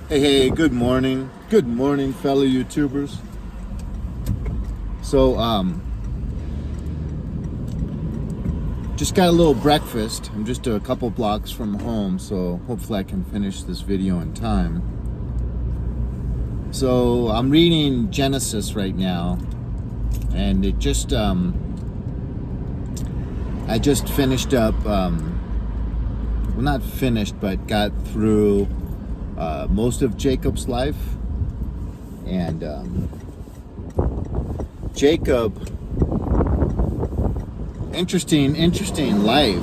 Hey, good morning. Good morning, fellow YouTubers. So, just got a little breakfast. I'm just a couple blocks from home, so hopefully I can finish this video in time. So, I'm reading Genesis right now, and it just, I just finished up, well, not finished, but got through most of Jacob's life. And Jacob, interesting life.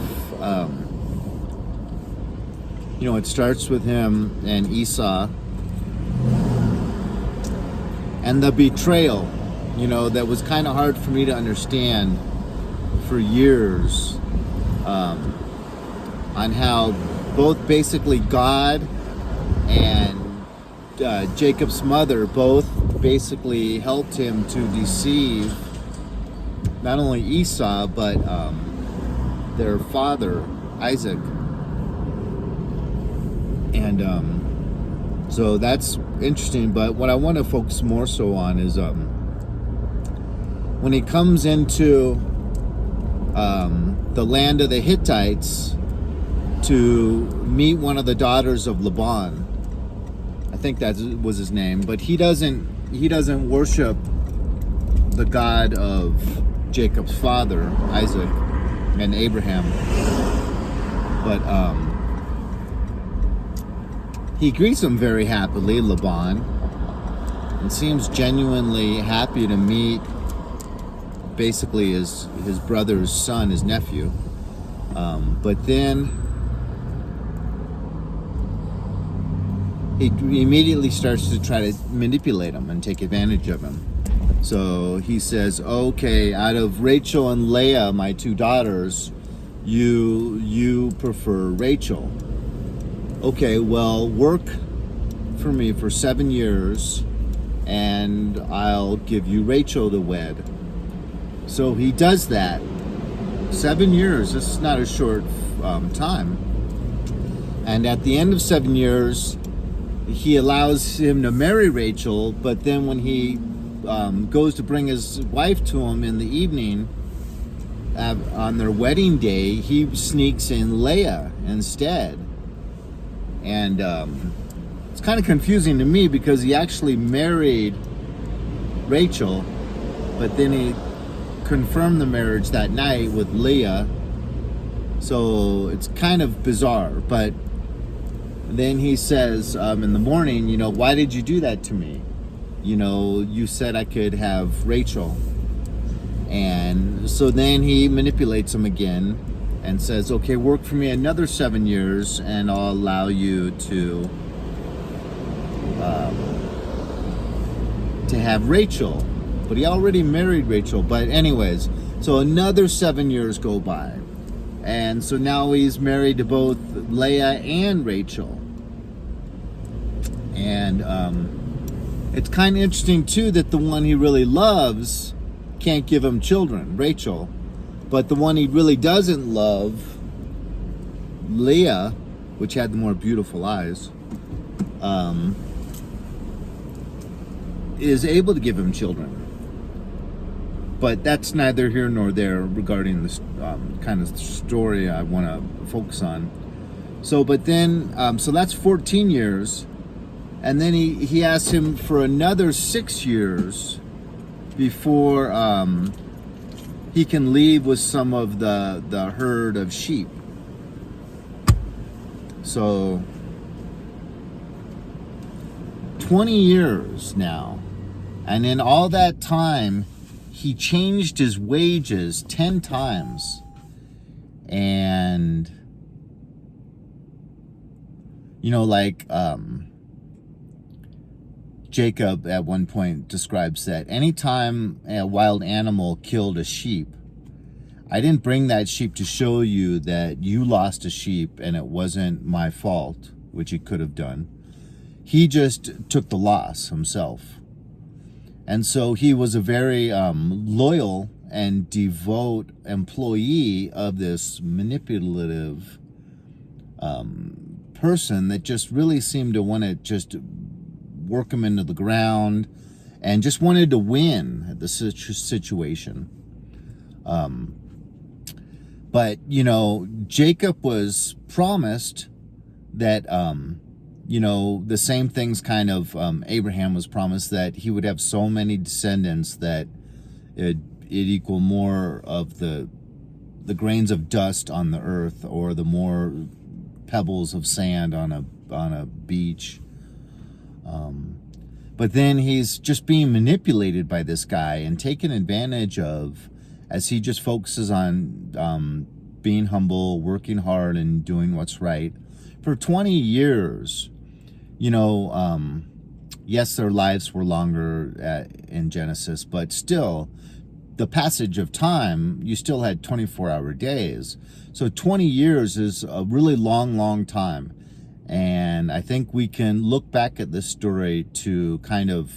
It starts with him and Esau and the betrayal, that was kind of hard for me to understand for years, on how both basically God and Jacob's mother both basically helped him to deceive not only Esau but their father Isaac. And so that's interesting. But what I want to focus more so on is when he comes into the land of the Hittites to meet one of the daughters of Laban. I think that was his name, but he doesn't worship the God of Jacob's father, Isaac and Abraham. But he greets him very happily, Laban, and seems genuinely happy to meet basically his brother's son, his nephew. But then he immediately starts to try to manipulate him and take advantage of him. So he says, okay, out of Rachel and Leah, my two daughters, you prefer Rachel. Okay, well, work for me for 7 years and I'll give you Rachel to wed. So he does that. 7 years, this is not a short time. And at the end of 7 years, he allows him to marry Rachel, but then when he goes to bring his wife to him in the evening on their wedding day, he sneaks in Leah instead. And it's kind of confusing to me because he actually married Rachel, but then he confirmed the marriage that night with Leah. So it's kind of bizarre. But then he says in the morning, why did you do that to me? You said I could have Rachel. And so then he manipulates him again and says, okay, work for me another 7 years and I'll allow you to have Rachel. But he already married Rachel. But anyways, so another 7 years go by. And so now he's married to both Leah and Rachel. And it's kind of interesting too that the one he really loves can't give him children, Rachel. But the one he really doesn't love, Leah, which had the more beautiful eyes, is able to give him children. But that's neither here nor there regarding this kind of story I want to focus on. So, but then, so that's 14 years. And then he asks him for another 6 years before he can leave with some of the herd of sheep. So 20 years now. And in all that time, he changed his wages 10 times. And, Jacob at one point describes that anytime a wild animal killed a sheep, I didn't bring that sheep to show you that you lost a sheep and it wasn't my fault, which he could have done. He just took the loss himself. And so he was a very loyal and devout employee of this manipulative person that just really seemed to want to just work him into the ground, and just wanted to win the situation. But, Jacob was promised that, the same things kind of Abraham was promised, that he would have so many descendants that it equal more of the grains of dust on the earth, or the more pebbles of sand on a beach. But then he's just being manipulated by this guy and taken advantage of, as he just focuses on being humble, working hard, and doing what's right. For 20 years, yes, their lives were longer in Genesis, but still, the passage of time, you still had 24-hour days. So 20 years is a really long, long time. And I think we can look back at this story to kind of,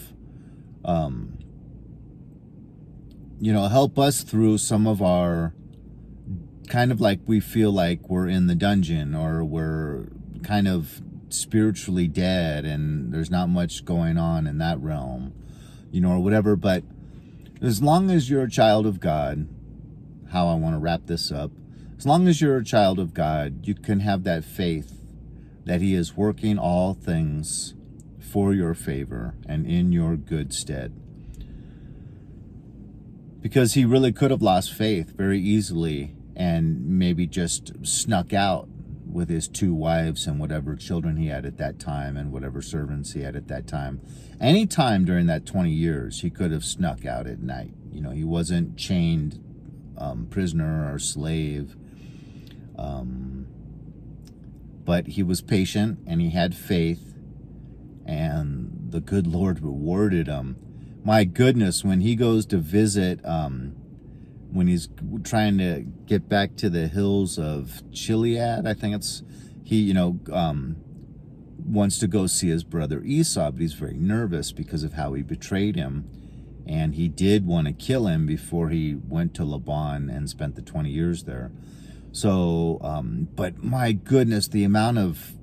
help us through some of our, kind of like we feel like we're in the dungeon, or we're kind of spiritually dead and there's not much going on in that realm, or whatever. But as long as you're a child of God, how I want to wrap this up, as long as you're a child of God, you can have that faith that he is working all things for your favor and in your good stead. Because he really could have lost faith very easily and maybe just snuck out with his 2 wives and whatever children he had at that time and whatever servants he had at that time. Any time during that 20 years, he could have snuck out at night. He wasn't chained prisoner or slave. But he was patient and he had faith, and the good Lord rewarded him. My goodness, when he goes to visit, when he's trying to get back to the hills of Gilead, I think he wants to go see his brother Esau, but he's very nervous because of how he betrayed him. And he did want to kill him before he went to Laban and spent the 20 years there. So, but my goodness, the amount of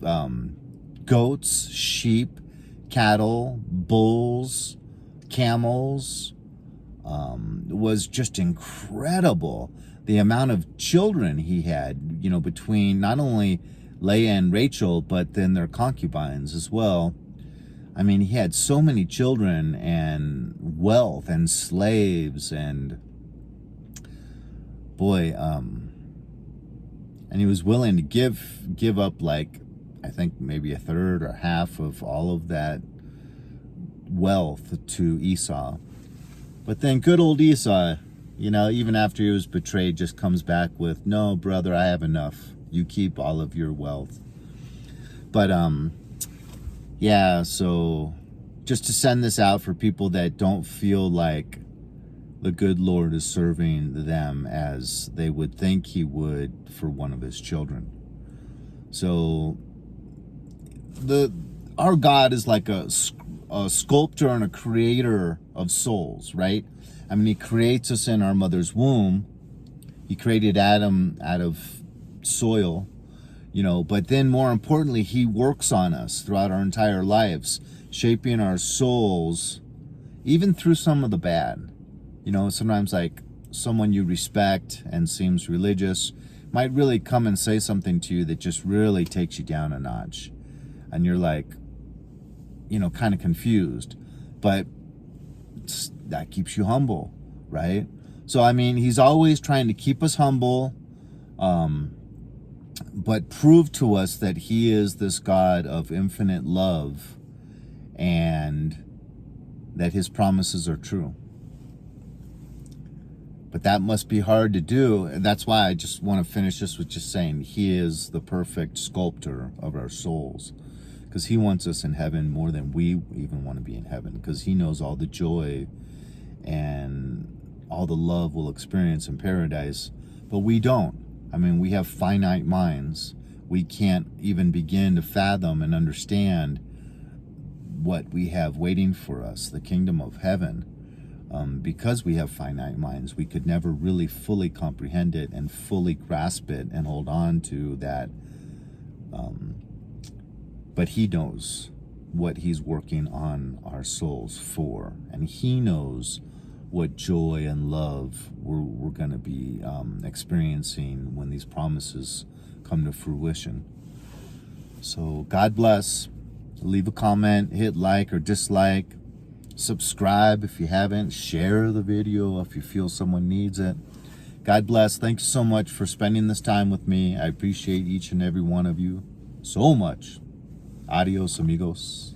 goats, sheep, cattle, bulls, camels was just incredible. The amount of children he had, between not only Leah and Rachel, but then their concubines as well. I mean, he had so many children and wealth and slaves, and boy, and he was willing to give up, like, I think maybe a third or half of all of that wealth to Esau. But then good old Esau, even after he was betrayed, just comes back with, "No, brother, I have enough. You keep all of your wealth." But yeah, so just to send this out for people that don't feel like the good Lord is serving them as they would think he would for one of his children. So our God is like a sculptor and a creator of souls, right? I mean, he creates us in our mother's womb. He created Adam out of soil, but then more importantly, he works on us throughout our entire lives, shaping our souls, even through some of the bad. Sometimes like someone you respect and seems religious might really come and say something to you that just really takes you down a notch. And you're like, kind of confused. But that keeps you humble, right? So, I mean, he's always trying to keep us humble, but prove to us that he is this God of infinite love and that his promises are true. But that must be hard to do. And that's why I just want to finish this with just saying he is the perfect sculptor of our souls. Because he wants us in heaven more than we even want to be in heaven. Because he knows all the joy and all the love we'll experience in paradise. But we don't. I mean, we have finite minds. We can't even begin to fathom and understand what we have waiting for us, the kingdom of heaven. Because we have finite minds, we could never really fully comprehend it and fully grasp it and hold on to that. But he knows what he's working on our souls for. And he knows what joy and love we're going to be experiencing when these promises come to fruition. So God bless. Leave a comment, hit like or dislike, subscribe if you haven't, share the video if you feel someone needs it. God bless. Thanks so much for spending this time with me. I appreciate each and every one of you so much. Adios, amigos.